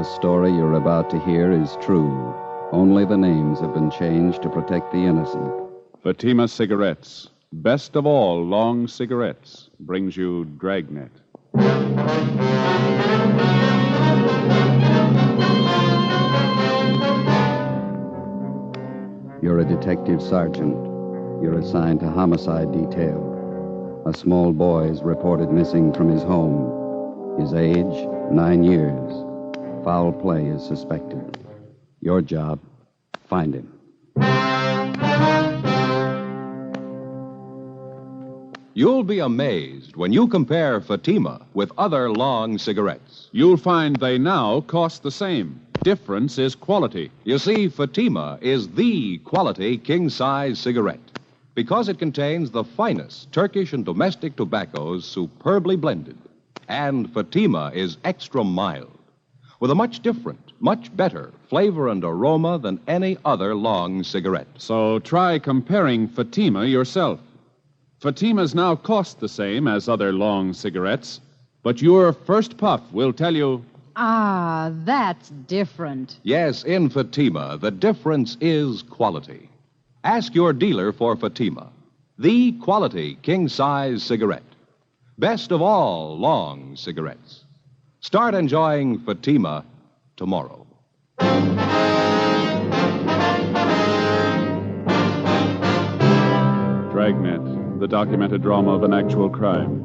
The story you're about to hear is true. Only the names have been changed to protect the innocent. Fatima Cigarettes, best of all long cigarettes, brings you Dragnet. You're a detective sergeant. You're assigned to homicide detail. A small boy is reported missing from his home. His age, 9 years. Foul play is suspected. Your job, find him. You'll be amazed when you compare Fatima with other long cigarettes. You'll find they now cost the same. Difference is quality. You see, Fatima is the quality king-size cigarette because it contains the finest Turkish and domestic tobaccos superbly blended. And Fatima is extra mild, with a much different, much better flavor and aroma than any other long cigarette. So try comparing Fatima yourself. Fatimas now cost the same as other long cigarettes, but your first puff will tell you... Ah, that's different. Yes, in Fatima, the difference is quality. Ask your dealer for Fatima, the quality king-size cigarette. Best of all long cigarettes. Start enjoying Fatima tomorrow. Dragnet, the documented drama of an actual crime.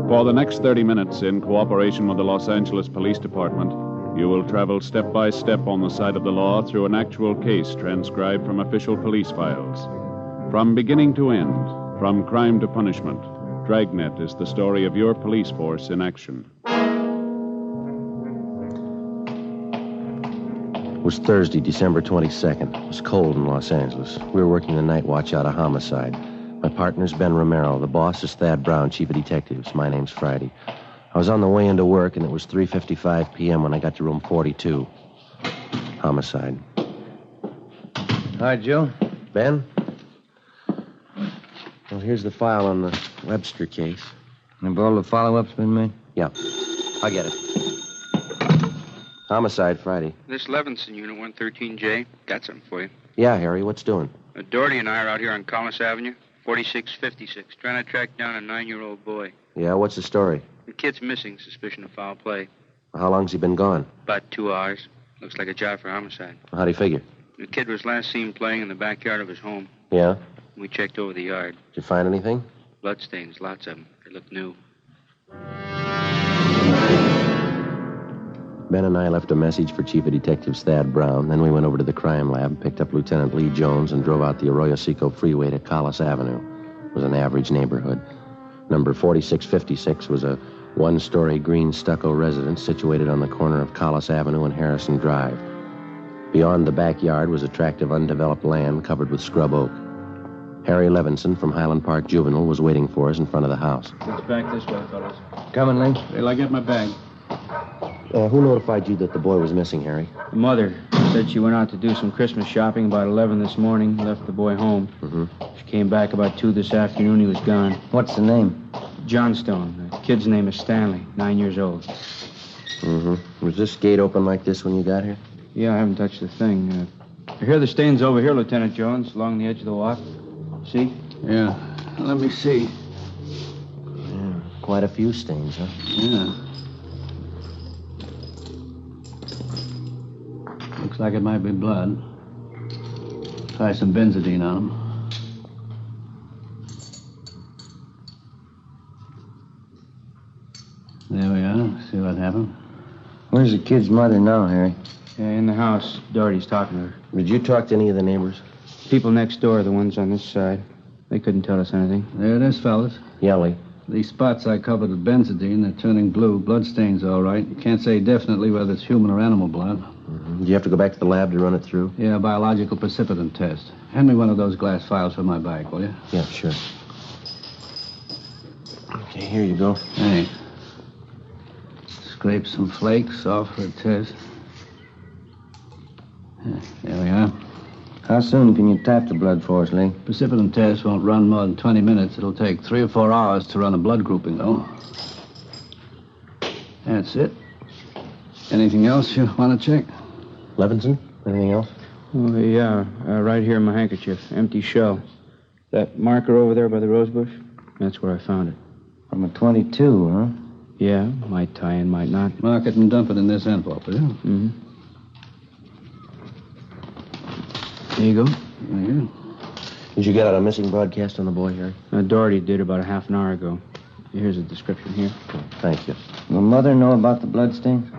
For the next 30 minutes, in cooperation with the Los Angeles Police Department, you will travel step by step on the side of the law through an actual case transcribed from official police files. From beginning to end, from crime to punishment, Dragnet is the story of your police force in action. It was Thursday, December 22nd. It was cold in Los Angeles. We were working the night watch out of homicide. My partner's Ben Romero. The boss is Thad Brown, chief of detectives. My name's Friday. I was on the way into work, and it was 3:55 p.m. when I got to room 42. Homicide. Hi, Joe. Ben? Well, here's the file on the Webster case. Have all the follow-ups been made? Yeah. I get it. Homicide, Friday. This Levinson unit, 113J. Got something for you. Yeah, Harry, what's doing? Doherty and I are out here on Collis Avenue, 4656, trying to track down a 9-year-old boy. Yeah, what's the story? The kid's missing, suspicion of foul play. How long's he been gone? About 2 hours. Looks like a job for homicide. How'd he figure? The kid was last seen playing in the backyard of his home. Yeah? We checked over the yard. Did you find anything? Bloodstains, lots of them. They look new. Ben and I left a message for Chief of Detectives Thad Brown. Then we went over to the crime lab, picked up Lieutenant Lee Jones, and drove out the Arroyo Seco freeway to Collis Avenue. It was an average neighborhood. Number 4656 was a one-story green stucco residence situated on the corner of Collis Avenue and Harrison Drive. Beyond the backyard was a tract of undeveloped land covered with scrub oak. Harry Levinson from Highland Park Juvenile was waiting for us in front of the house. Let's back this way, fellas. Coming, Lee? Till I get my bag. Who notified you that the boy was missing, Harry? The mother said she went out to do some Christmas shopping about 11 this morning, left the boy home. Mm-hmm. She came back about 2 this afternoon. He was gone. What's the name? Johnstone. The kid's name is Stanley, 9 years old. Mm-hmm. Was this gate open like this when you got here? Yeah, I haven't touched a thing. I hear the stains over here, Lieutenant Jones, along the edge of the walk. See? Yeah. Let me see. Yeah, quite a few stains, huh? Yeah. Looks like it might be blood. Try some benzodine on them. There we are. See what happened? Where's the kid's mother now, Harry? Yeah, in the house. Doherty's talking to her. Did you talk to any of the neighbors? People next door, the ones on this side. They couldn't tell us anything. There it is, fellas. Yelly. These spots I covered with benzodine, they're turning blue. Bloodstains, all right. You can't say definitely whether it's human or animal blood. Mm-hmm. Did you have to go back to the lab to run it through? Yeah, biological precipitant test. Hand me one of those glass files from my bag, will you? Yeah, sure. Okay, here you go. Thanks. Scrape some flakes off for a test. Yeah, there we are. How soon can you tap the blood for us, Lee? Precipitant test won't run more than 20 minutes. It'll take 3 or 4 hours to run a blood grouping, though. That's it. Anything else you want to check? Levinson, anything else? Oh, yeah. Right here in my handkerchief. Empty shell. That marker over there by the rose bush? That's where I found it. From a 22, huh? Yeah, might tie in, might not. Mark it and dump it in this envelope, will you? Mm-hmm. There you go. There you go. Did you get out a missing broadcast on the boy, Harry? Doherty did about a half an hour ago. Here's a description here. Thank you. Will Mother know about the bloodstains?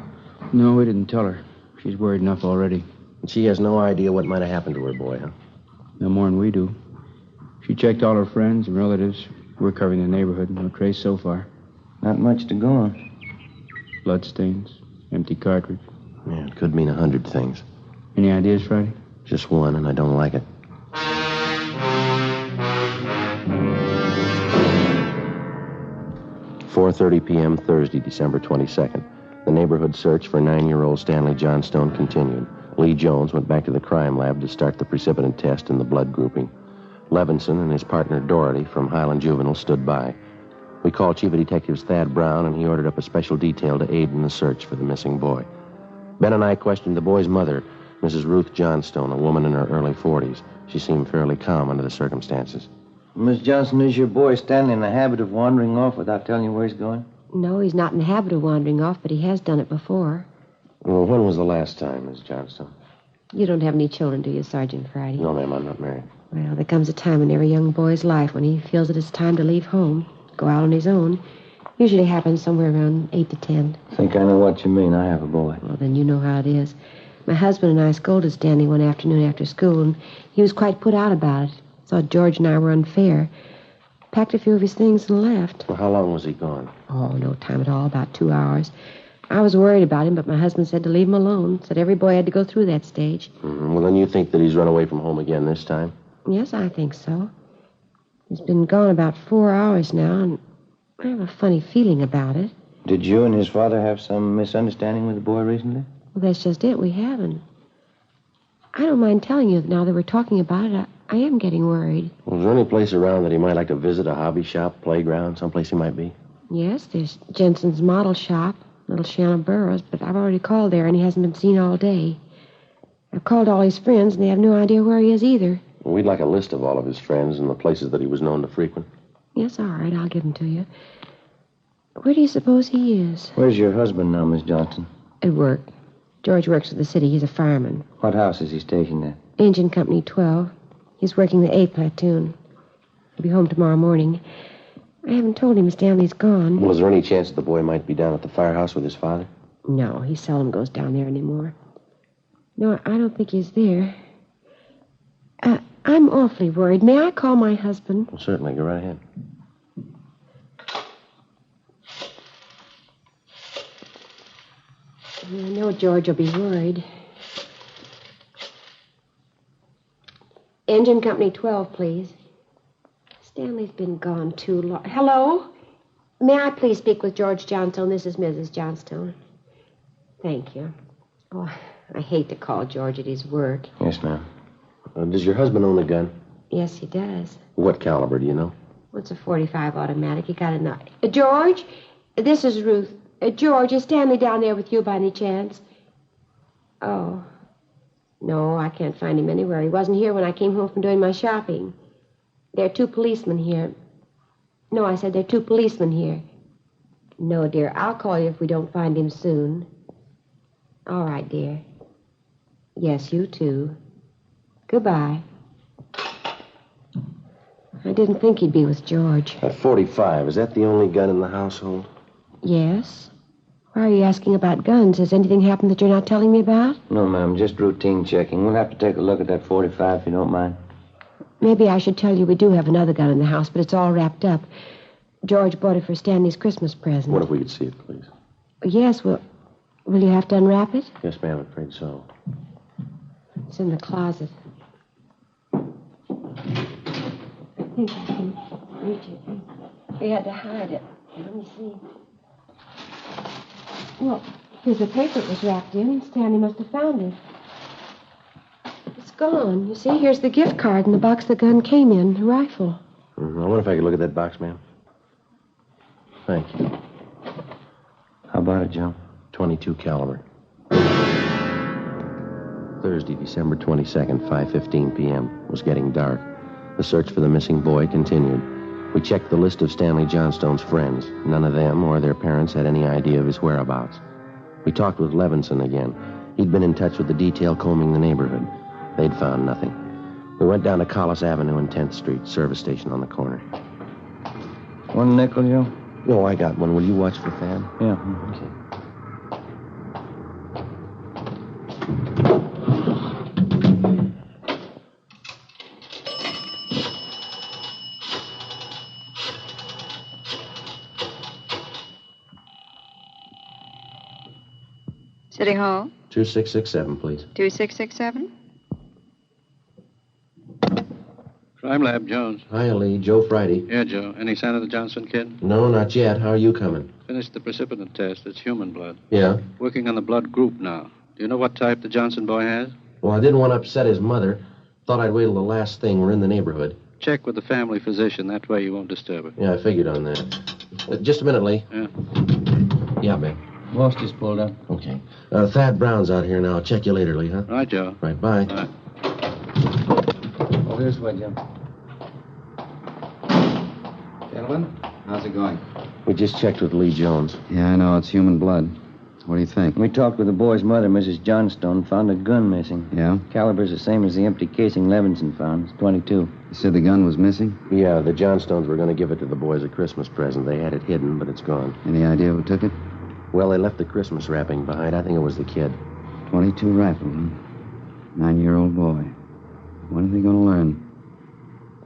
No, we didn't tell her. She's worried enough already. And she has no idea what might have happened to her boy, huh? No more than we do. She checked all her friends and relatives. We're covering the neighborhood. No trace so far. Not much to go on. Bloodstains. Empty cartridge. Yeah, it could mean 100 things. Any ideas, Friday? Just one, and I don't like it. "4:30 p.m. Thursday, December 22nd. The neighborhood search for 9-year-old Stanley Johnstone continued. Lee Jones went back to the crime lab to start the precipitant test and the blood grouping. Levinson and his partner Doherty from Highland Juvenile stood by. We called Chief of Detectives Thad Brown, and he ordered up a special detail to aid in the search for the missing boy. Ben and I questioned the boy's mother, Mrs. Ruth Johnstone, a woman in her early 40s. She seemed fairly calm under the circumstances. Miss Johnson, is your boy Stanley in the habit of wandering off without telling you where he's going? No, he's not in the habit of wandering off, but he has done it before. Well, when was the last time, Miss Johnstone? You don't have any children, do you, Sergeant Friday? No, ma'am, I'm not married. Well, there comes a time in every young boy's life when he feels that it's time to leave home, go out on his own. Usually happens somewhere around 8 to 10. I think I know what you mean. I have a boy. Well, then you know how it is. My husband and I scolded Stanley one afternoon after school, and he was quite put out about it. Thought George and I were unfair. Packed a few of his things and left. Well, how long was he gone? Oh, no time at all, about 2 hours. I was worried about him, but my husband said to leave him alone. Said every boy had to go through that stage. Mm-hmm. Well, then you think that he's run away from home again this time? Yes, I think so. He's been gone about 4 hours now, and I have a funny feeling about it. Did you and his father have some misunderstanding with the boy recently? Well, that's just it. We haven't. I don't mind telling you now that we're talking about it. I am getting worried. Well, is there any place around that he might like to visit, a hobby shop, playground, someplace he might be? Yes, there's Jensen's model shop, Little Shanna Burroughs, but I've already called there, and he hasn't been seen all day. I've called all his friends, and they have no idea where he is either. Well, we'd like a list of all of his friends and the places that he was known to frequent. Yes, all right, I'll give them to you. Where do you suppose he is? Where's your husband now, Miss Johnson? At work. George works for the city. He's a fireman. What house is he stationed at? Engine Company 12. He's working the A platoon. He'll be home tomorrow morning. I haven't told him Stanley's gone. Well, is there any chance that the boy might be down at the firehouse with his father? No, he seldom goes down there anymore. No, I don't think he's there. I'm awfully worried. May I call my husband? Well, certainly. Go right ahead. I know George will be worried. Engine Company 12, please. Stanley's been gone too long. Hello? May I please speak with George Johnstone? This is Mrs. Johnstone. Thank you. Oh, I hate to call George at his work. Yes, ma'am. Does your husband own a gun? Yes, he does. What caliber, do you know? What's a .45 automatic? He got a knife. George? This is Ruth. George, is Stanley down there with you by any chance? Oh. No, I can't find him anywhere. He wasn't here when I came home from doing my shopping. There are 2 policemen here. No, I said there are 2 policemen here. No, dear, I'll call you if we don't find him soon. All right, dear. Yes, you too. Goodbye. I didn't think he'd be with George. A .45, is that the only gun in the household? Yes. Why are you asking about guns? Has anything happened that you're not telling me about? No, ma'am, just routine checking. We'll have to take a look at that .45 if you don't mind. Maybe I should tell you we do have another gun in the house, but it's all wrapped up. George bought it for Stanley's Christmas present. What if we could see it, please? Yes, well, will you have to unwrap it? Yes, ma'am, I'm afraid so. It's in the closet. I think I can reach it. We had to hide it. Let me see. Well, here's the paper it was wrapped in. Stanley must have found it. It's gone. You see, here's the gift card and the box the gun came in, the rifle. Mm-hmm. I wonder if I could look at that box, ma'am. Thank you. How about it, Joe? 22 caliber. Thursday, December 22nd, 5:15 p.m. It was getting dark. The search for the missing boy continued. We checked the list of Stanley Johnstone's friends. None of them or their parents had any idea of his whereabouts. We talked with Levinson again. He'd been in touch with the detail combing the neighborhood. They'd found nothing. We went down to Collis Avenue and 10th Street, service station on the corner. 1 nickel, Joe? No, I got one. Will you watch for Thad? Yeah. Okay. City Hall? 2667, please. 2667? Crime Lab, Jones. Hi, Lee. Joe Friday. Yeah, Joe. Any sign of the Johnson kid? No, not yet. How are you coming? Finished the precipitant test. It's human blood. Yeah? Working on the blood group now. Do you know what type the Johnson boy has? Well, I didn't want to upset his mother. Thought I'd wait till the last thing. We're in the neighborhood. Check with the family physician. That way you won't disturb her. Yeah, I figured on that. Just a minute, Lee. Yeah. Yeah, Ben. Most is pulled up. Okay. Thad Brown's out here now. I'll check you later, Lee, huh? Right, Joe. Right, bye. Right. Oh, this way, Joe. Gentlemen, how's it going? We just checked with Lee Jones. Yeah, I know. It's human blood. What do you think? We talked with the boy's mother, Mrs. Johnstone. Found a gun missing. Yeah? Caliber's the same as the empty casing Levinson found. It's .22. You said the gun was missing? Yeah, the Johnstones were going to give it to the boys as a Christmas present. They had it hidden, but it's gone. Any idea who took it? Well, they left the Christmas wrapping behind. I think it was the kid. .22 rifle, huh? 9-year-old boy. When are they going to learn?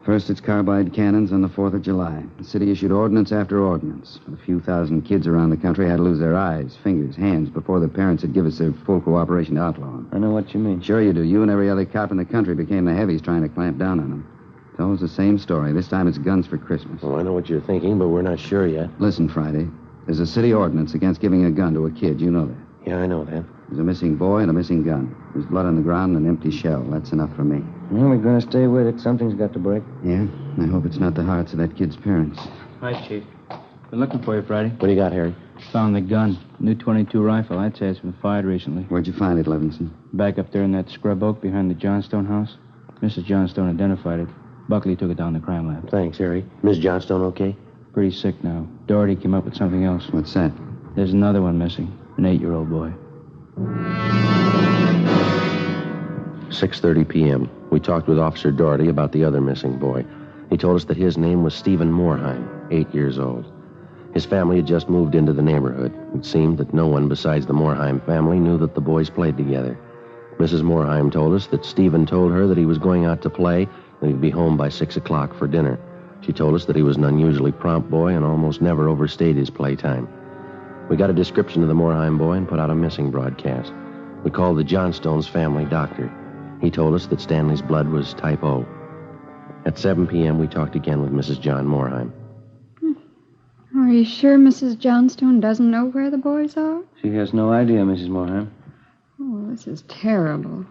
First, it's carbide cannons on the 4th of July. The city issued ordinance after ordinance. A few thousand kids around the country had to lose their eyes, fingers, hands before the parents would give us their full cooperation to outlaw them. I know what you mean. Sure you do. You and every other cop in the country became the heavies trying to clamp down on them. It's always the same story. This time it's guns for Christmas. Well, I know what you're thinking, but we're not sure yet. Listen, Friday. There's a city ordinance against giving a gun to a kid. You know that. Yeah, I know that. There's a missing boy and a missing gun. There's blood on the ground and an empty shell. That's enough for me. Well, we're going to stay with it. Something's got to break. Yeah? I hope it's not the hearts of that kid's parents. Hi, Chief. Been looking for you, Friday. What do you got, Harry? Found the gun. New .22 rifle. I'd say it's been fired recently. Where'd you find it, Levinson? Back up there in that scrub oak behind the Johnstone house. Mrs. Johnstone identified it. Buckley took it down to crime lab. Thanks, Harry. Miss Johnstone okay? Pretty sick now. Doherty came up with something else. What's that? There's another one missing. An 8-year-old boy. 6:30 p.m. We talked with Officer Doherty about the other missing boy. He told us that his name was Stephen Moorheim, 8 years old. His family had just moved into the neighborhood. It seemed that no one besides the Moorheim family knew that the boys played together. Mrs. Moorheim told us that Stephen told her that he was going out to play and he'd be home by 6 o'clock for dinner. She told us that he was an unusually prompt boy and almost never overstayed his playtime. We got a description of the Moorheim boy and put out a missing broadcast. We called the Johnstones' family doctor. He told us that Stanley's blood was type O. At 7 p.m., we talked again with Mrs. John Moorheim. Are you sure Mrs. Johnstone doesn't know where the boys are? She has no idea, Mrs. Moorheim. Oh, this is terrible.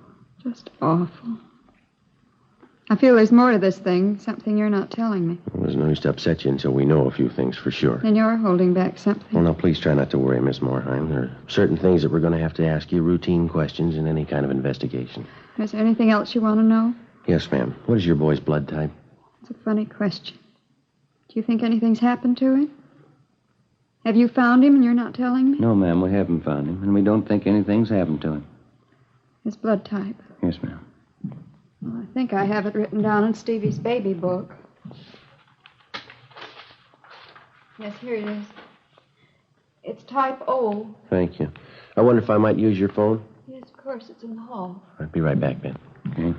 Just awful. I feel there's more to this thing, something you're not telling me. Well, there's no use to upset you until we know a few things for sure. And you're holding back something. Well, now, please try not to worry, Miss Moorheim. There are certain things that we're going to have to ask you, routine questions in any kind of investigation. Is there anything else you want to know? Yes, ma'am. What is your boy's blood type? It's a funny question. Do you think anything's happened to him? Have you found him and you're not telling me? No, ma'am, we haven't found him, and we don't think anything's happened to him. His blood type. Yes, ma'am. Well, I think I have it written down in Stevie's baby book. Yes, here it is. It's type O. Thank you. I wonder if I might use your phone? Yes, of course, it's in the hall. I'll be right back, Ben. Okay.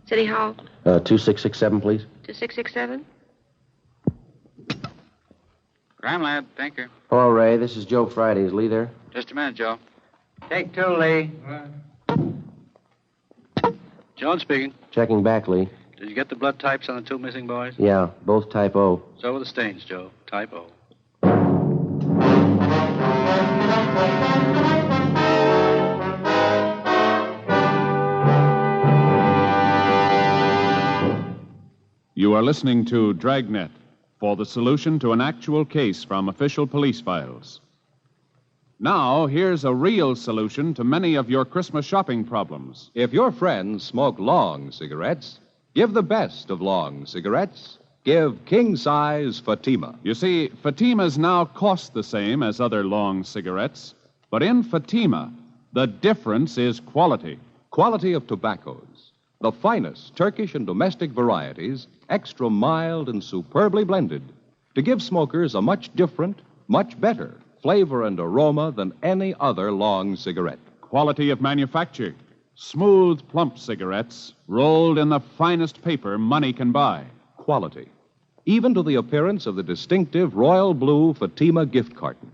City Hall, 2667, please. 2667. Crime Lab, thank you. Hello, Ray. This is Joe Friday. Is Lee there? Just a minute, Joe. Take 2, Lee. John speaking. Checking back, Lee. Did you get the blood types on the 2 missing boys? Yeah, both type O. So were the stains, Joe. Type O. are listening to Dragnet for the solution to an actual case from official police files. Now, here's a real solution to many of your Christmas shopping problems. If your friends smoke long cigarettes, give the best of long cigarettes. Give king-size Fatima. You see, Fatimas now cost the same as other long cigarettes, but in Fatima, the difference is quality. Quality of tobaccos. The finest Turkish and domestic varieties, extra mild and superbly blended, to give smokers a much different, much better flavor and aroma than any other long cigarette. Quality of manufacture. Smooth, plump cigarettes rolled in the finest paper money can buy. Quality. Even to the appearance of the distinctive royal blue Fatima gift carton.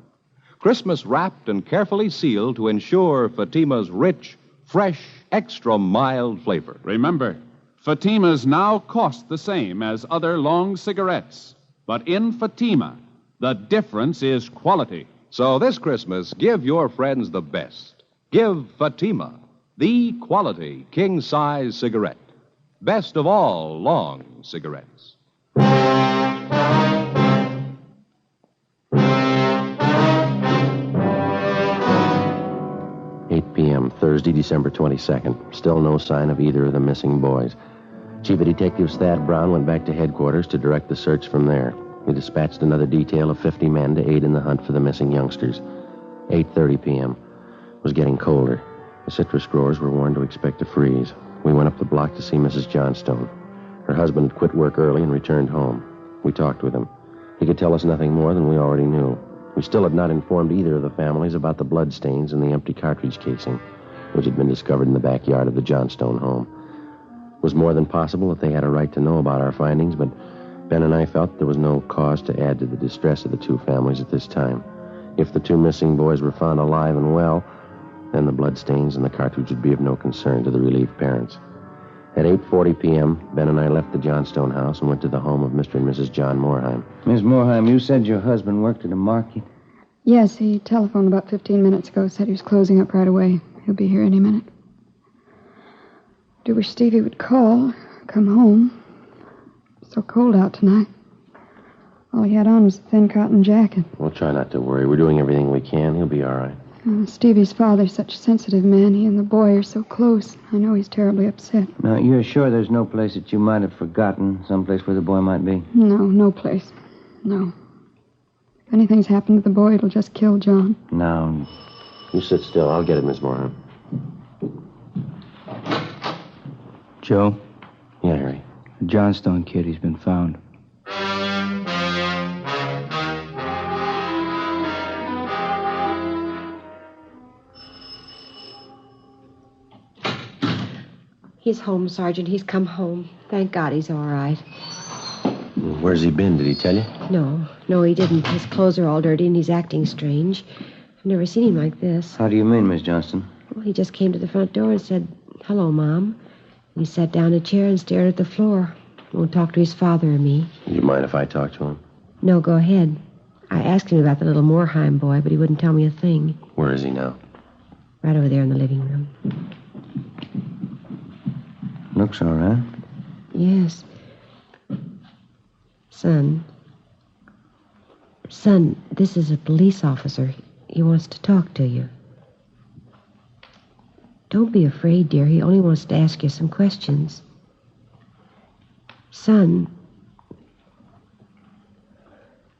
Christmas wrapped and carefully sealed to ensure Fatima's rich, fresh, extra mild flavor. Remember, Fatimas now cost the same as other long cigarettes. But in Fatima, the difference is quality. So this Christmas, give your friends the best. Give Fatima, the quality king-size cigarette. Best of all long cigarettes. 8 p.m., Thursday, December 22nd. Still no sign of either of the missing boys. Chief of Detectives Thad Brown went back to headquarters to direct the search from there. He dispatched another detail of 50 men to aid in the hunt for the missing youngsters. 8:30 p.m. It was getting colder. The citrus growers were warned to expect a freeze. We went up the block to see Mrs. Johnstone. Her husband had quit work early and returned home. We talked with him. He could tell us nothing more than we already knew. We still had not informed either of the families about the bloodstains in the empty cartridge casing, which had been discovered in the backyard of the Johnstone home. It was more than possible that they had a right to know about our findings, but Ben and I felt there was no cause to add to the distress of the two families at this time. If the two missing boys were found alive and well, then the bloodstains in the cartridge would be of no concern to the relieved parents. At 8:40 p.m., Ben and I left the Johnstone house and went to the home of Mr. and Mrs. John Moorheim. Miss Moorheim, you said your husband worked at a market? Yes, he telephoned about 15 minutes ago, said he was closing up right away. He'll be here any minute. Do wish Stevie would call, come home. It's so cold out tonight. All he had on was a thin cotton jacket. We'll try not to worry. We're doing everything we can. He'll be all right. Stevie's father's such a sensitive man. He and the boy are so close. I know he's terribly upset. Now, you're sure there's no place that you might have forgotten, someplace where the boy might be? No place. No. If anything's happened to the boy, it'll just kill John. No. You sit still. I'll get it, Miss Moorheim. Joe? Yeah, Harry. The Johnstone kid, he's been found. He's home, Sergeant. He's come home. Thank God he's all right. Where's he been? Did he tell you? No, he didn't. His clothes are all dirty and he's acting strange. I've never seen him like this. How do you mean, Miss Johnston? Well, he just came to the front door and said, "Hello, Mom." He sat down in a chair and stared at the floor. Won't talk to his father or me. Do you mind if I talk to him? No, go ahead. I asked him about the little Moorheim boy, but he wouldn't tell me a thing. Where is he now? Right over there in the living room. Looks all right. Yes. Son, this is a police officer. He wants to talk to you. Don't be afraid, dear. He only wants to ask you some questions. Son.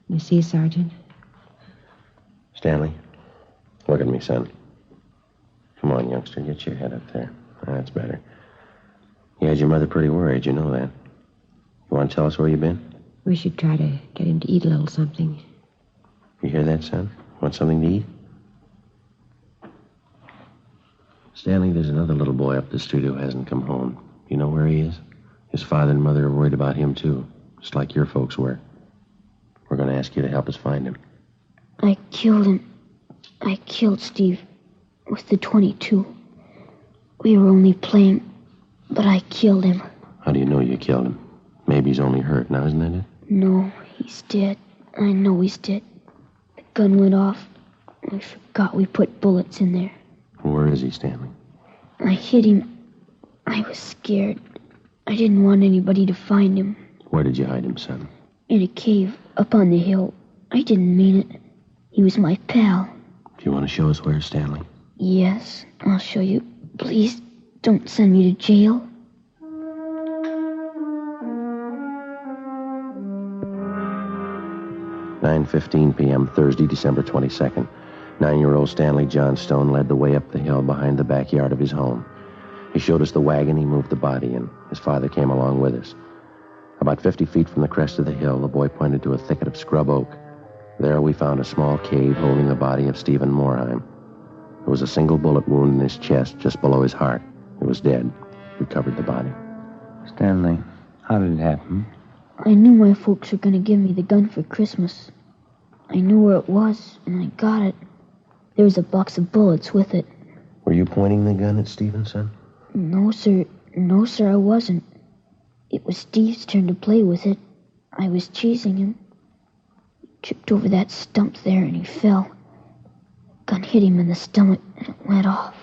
You see, Sergeant? Stanley, look at me, son. Come on, youngster. Get your head up there. That's better. You had your mother pretty worried. You know that. You want to tell us where you've been? We should try to get him to eat a little something. You hear that, son? Want something to eat? Stanley, there's another little boy up the street who hasn't come home. You know where he is? His father and mother are worried about him, too. Just like your folks were. We're going to ask you to help us find him. I killed him. I killed Steve with the .22. We were only playing, but I killed him. How do you know you killed him? Maybe he's only hurt now, isn't that it? No, he's dead. I know he's dead. The gun went off. I forgot we put bullets in there. Where is he, Stanley? I hit him. I was scared. I didn't want anybody to find him. Where did you hide him, son? In a cave up on the hill. I didn't mean it. He was my pal. Do you want to show us where, Stanley? Yes, I'll show you. Please, don't send me to jail. "9:15 p.m., Thursday, December 22nd. 9-year-old Stanley Johnstone led the way up the hill behind the backyard of his home. He showed us the wagon he moved the body in. His father came along with us. About 50 feet from the crest of the hill, the boy pointed to a thicket of scrub oak. There we found a small cave holding the body of Stephen Morheim. There was a single bullet wound in his chest just below his heart. He was dead. We covered the body. Stanley, how did it happen? I knew my folks were going to give me the gun for Christmas. I knew where it was, and I got it. There was a box of bullets with it. Were you pointing the gun at Stevenson? No, sir. No, sir, I wasn't. It was Steve's turn to play with it. I was chasing him. He tripped over that stump there, and he fell. The gun hit him in the stomach, and it went off.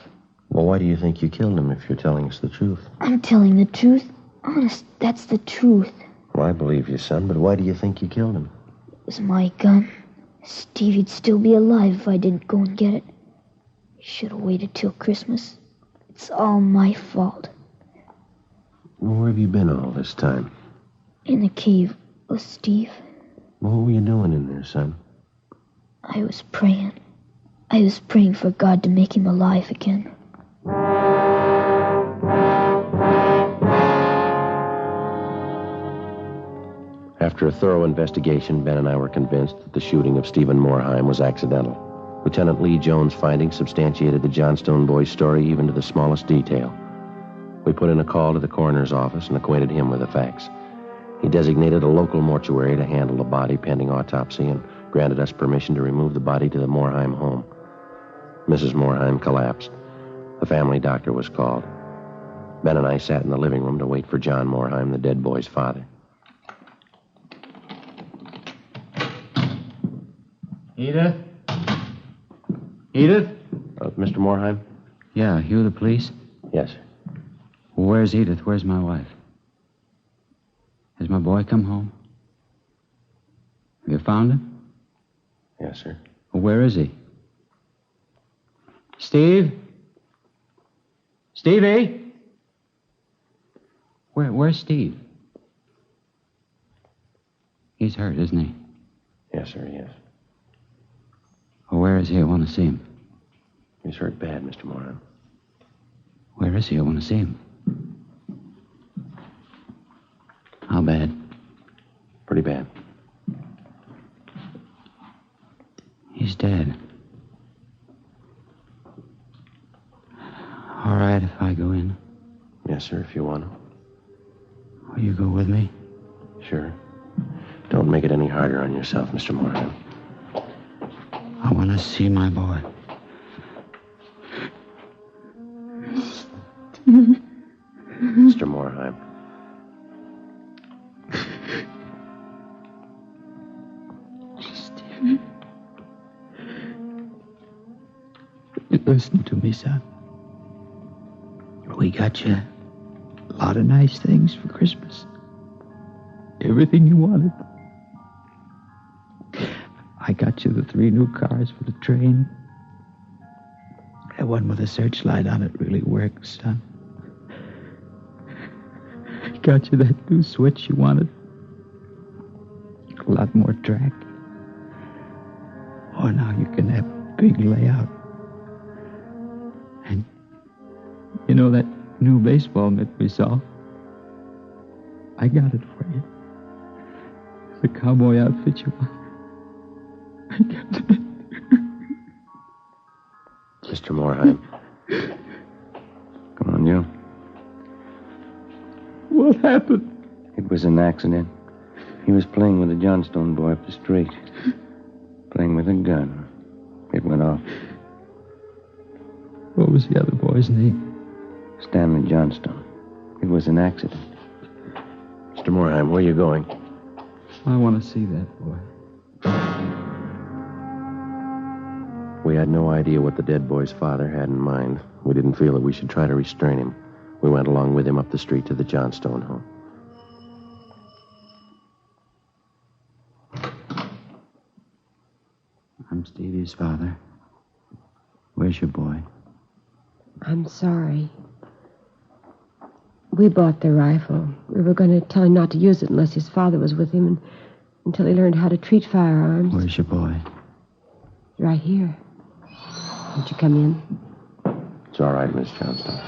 Well, why do you think you killed him if you're telling us the truth? I'm telling the truth. Honest, that's the truth. Well, I believe you, son, but why do you think you killed him? It was my gun. Stevie'd still be alive if I didn't go and get it. I should have waited till Christmas. It's all my fault. Well, where have you been all this time? In the cave with Steve. Well, what were you doing in there, son? I was praying. I was praying for God to make him alive again. After a thorough investigation, Ben and I were convinced that the shooting of Stephen Morheim was accidental. Lieutenant Lee Jones' findings substantiated the Johnstone boy's story even to the smallest detail. We put in a call to the coroner's office and acquainted him with the facts. He designated a local mortuary to handle the body pending autopsy and granted us permission to remove the body to the Morheim home. Mrs. Morheim collapsed. The family doctor was called. Ben and I sat in the living room to wait for John Morheim, the dead boy's father. Edith? Edith? Mr. Morheim? Yeah, you the police? Yes, sir. Where's Edith? Where's my wife? Has my boy come home? Have you found him? Yes, sir. Well, where is he? Steve? Stevie? Where's Steve? He's hurt, isn't he? Yes, sir, yes. Well, where is he? I want to see him. He's hurt bad, Mr. Morheim. Where is he? I want to see him. How bad? Pretty bad. He's dead. All right if I go in. Yes, sir, if you want to. Will you go with me? Sure. Don't make it any harder on yourself, Mr. Morheim. I want to see my boy. Mr. Morheim. Stephen. Listen to me, son. We got you a lot of nice things for Christmas. Everything you wanted. I got you the 3 new cars for the train. That one with a searchlight on it really works, son. I got you that new switch you wanted. A lot more track. Oh, now you can have a big layout. And you know that new baseball mitt we saw? I got it for you. The cowboy outfit you want. I got it. Mr. Morheim. Come on, you. What happened? It was an accident. He was playing with a Johnstone boy up the street. Playing with a gun. It went off. What was the other boy's name? Stanley Johnstone. It was an accident. Mr. Morheim, where are you going? I want to see that boy. We had no idea what the dead boy's father had in mind. We didn't feel that we should try to restrain him. We went along with him up the street to the Johnstone home. I'm Stevie's father. Where's your boy? I'm sorry. We bought the rifle. We were going to tell him not to use it unless his father was with him until he learned how to treat firearms. Where's your boy? Right here. Won't you come in? It's all right, Miss Johnston.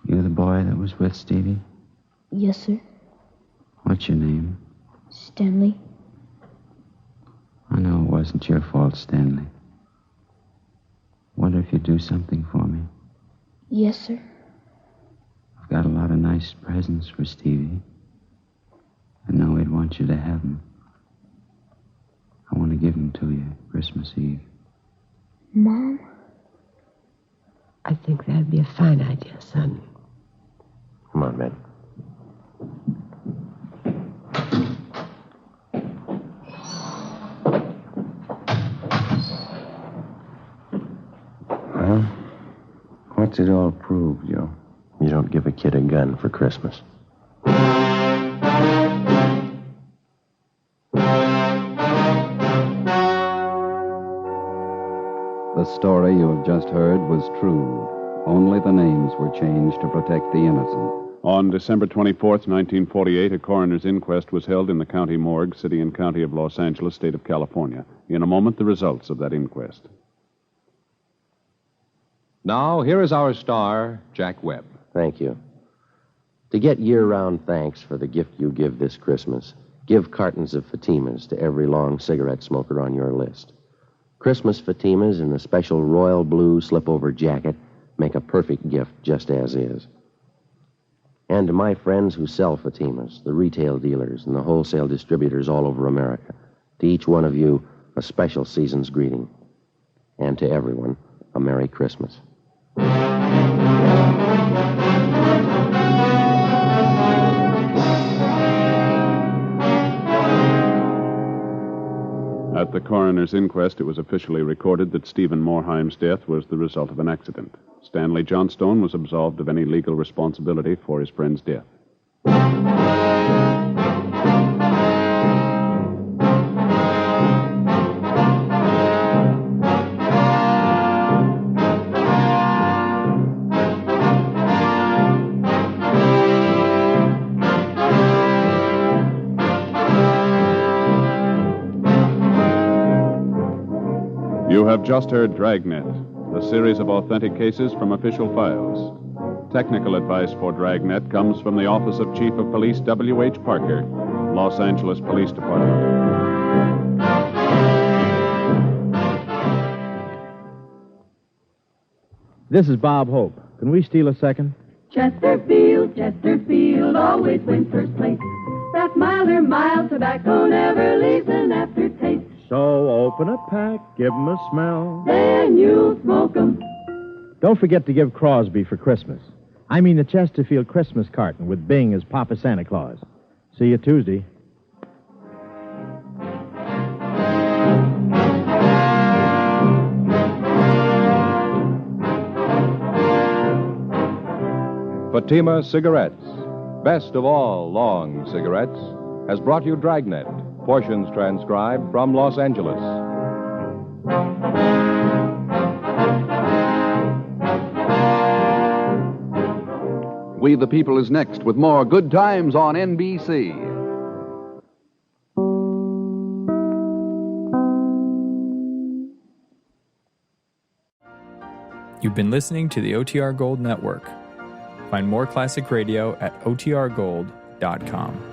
You're the boy that was with Stevie? Yes, sir. What's your name? Stanley. I know it wasn't your fault, Stanley. Wonder if you'd do something for me. Yes, sir. I've got a lot of nice presents for Stevie. I know he'd want you to have them. I want to give them to you Christmas Eve. Mom? I think that'd be a fine idea, son. Come on, Ben. Well, what's it all prove, Joe? You don't give a kid a gun for Christmas. The story you have just heard was true. Only the names were changed to protect the innocent. On December 24th, 1948, a coroner's inquest was held in the county morgue, city and county of Los Angeles, state of California. In a moment, the results of that inquest. Now, here is our star, Jack Webb. Thank you. To get year-round thanks for the gift you give this Christmas, give cartons of Fatimas to every long cigarette smoker on your list. Christmas Fatimas in the special royal blue slip-over jacket make a perfect gift just as is. And to my friends who sell Fatimas, the retail dealers and the wholesale distributors all over America, to each one of you, a special season's greeting. And to everyone, a Merry Christmas. At the coroner's inquest, it was officially recorded that Stephen Morheim's death was the result of an accident. Stanley Johnstone was absolved of any legal responsibility for his friend's death. You have just heard Dragnet, a series of authentic cases from official files. Technical advice for Dragnet comes from the Office of Chief of Police W.H. Parker, Los Angeles Police Department. This is Bob Hope. Can we steal a second? Chesterfield, Chesterfield always wins first place. That milder, mild tobacco never leaves an aftertaste. So open a pack, give 'em a smell. Then you'll smoke 'em. Don't forget to give Crosby for Christmas. I mean the Chesterfield Christmas carton with Bing as Papa Santa Claus. See you Tuesday. Fatima Cigarettes, best of all long cigarettes, has brought you Dragnet, portions transcribed from Los Angeles. We the People is next with more Good Times on NBC. You've been listening to the OTR Gold Network. Find more classic radio at otrgold.com.